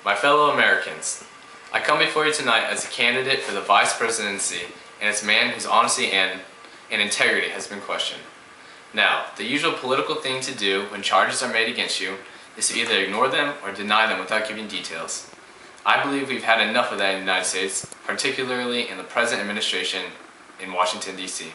My fellow Americans, I come before you tonight as a candidate for the vice presidency and as a man whose honesty and integrity has been questioned. Now, the usual political thing to do when charges are made against you is to either ignore them or deny them without giving details. I believe we've had enough of that in the United States, particularly in the present administration in Washington, D.C.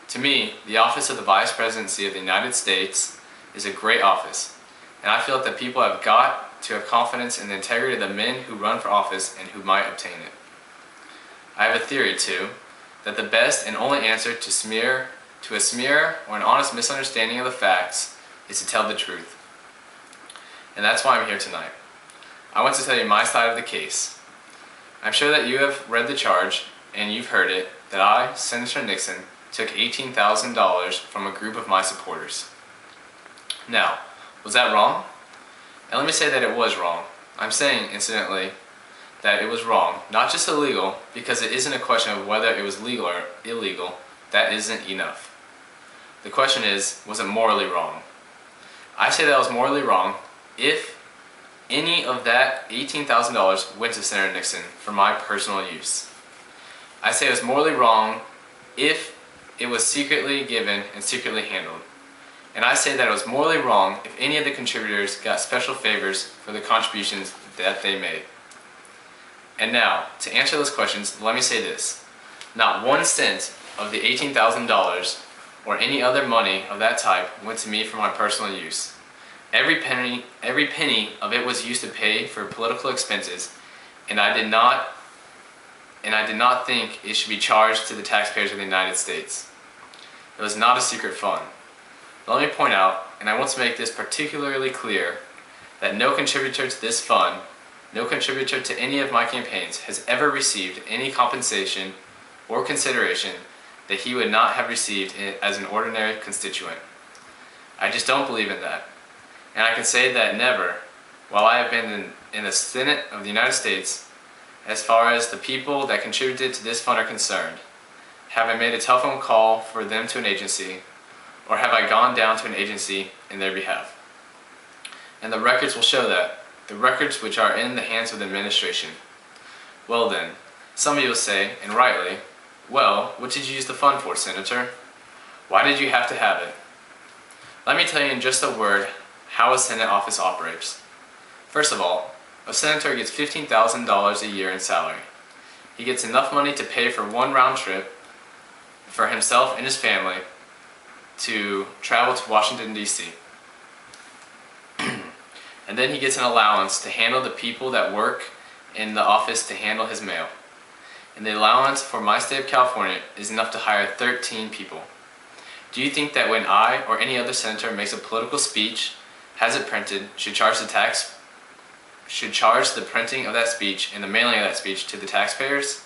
To me, the office of the Vice Presidency of the United States is a great office, and I feel that people have got to have confidence in the integrity of the men who run for office and who might obtain it. I have a theory, too, that the best and only answer to a smear or an honest misunderstanding of the facts is to tell the truth. And that's why I'm here tonight. I want to tell you my side of the case. I'm sure that you have read the charge, and you've heard it, that I, Senator Nixon, took $18,000 from a group of my supporters. Now, was that wrong? And let me say that it was wrong. I'm saying, incidentally, that it was wrong, not just illegal, because it isn't a question of whether it was legal or illegal. That isn't enough. The question is, was it morally wrong? I say that it was morally wrong if any of that $18,000 went to Senator Nixon for my personal use. I say it was morally wrong if it was secretly given and secretly handled. And I say that it was morally wrong if any of the contributors got special favors for the contributions that they made. And now, to answer those questions, let me say this. Not 1 cent of the $18,000 or any other money of that type went to me for my personal use. Every penny of it was used to pay for political expenses, and I did not think it should be charged to the taxpayers of the United States. It was not a secret fund. Let me point out, and I want to make this particularly clear, that no contributor to this fund, no contributor to any of my campaigns has ever received any compensation or consideration that he would not have received as an ordinary constituent. I just don't believe in that. And I can say that never, while I have been in the Senate of the United States, as far as the people that contributed to this fund are concerned, have I made a telephone call for them to an agency, or have I gone down to an agency in their behalf? And the records will show that, the records which are in the hands of the administration. Well then, some of you will say, and rightly, well, what did you use the fund for, Senator? Why did you have to have it? Let me tell you in just a word how a Senate office operates. First of all, a senator gets $15,000 a year in salary. He gets enough money to pay for one round trip for himself and his family to travel to Washington, D.C. And then he gets an allowance to handle the people that work in the office to handle his mail. And the allowance for my state of California is enough to hire 13 people. Do you think that when I or any other senator makes a political speech, has it printed, should charge the printing of that speech and the mailing of that speech to the taxpayers?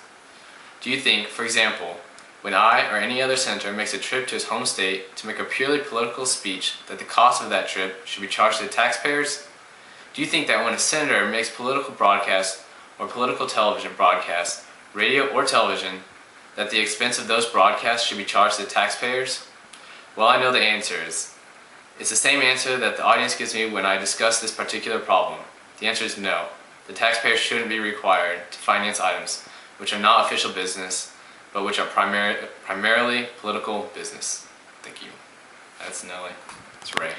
Do you think, for example, when I or any other senator makes a trip to his home state to make a purely political speech, that the cost of that trip should be charged to the taxpayers? Do you think that when a senator makes political broadcasts or political television broadcasts, radio or television, that the expense of those broadcasts should be charged to the taxpayers? Well, I know the answer is. It's the same answer that the audience gives me when I discuss this particular problem. The answer is no. The taxpayers shouldn't be required to finance items which are not official business, but which are primarily political business. Thank you. That's Nellie. It's Ray.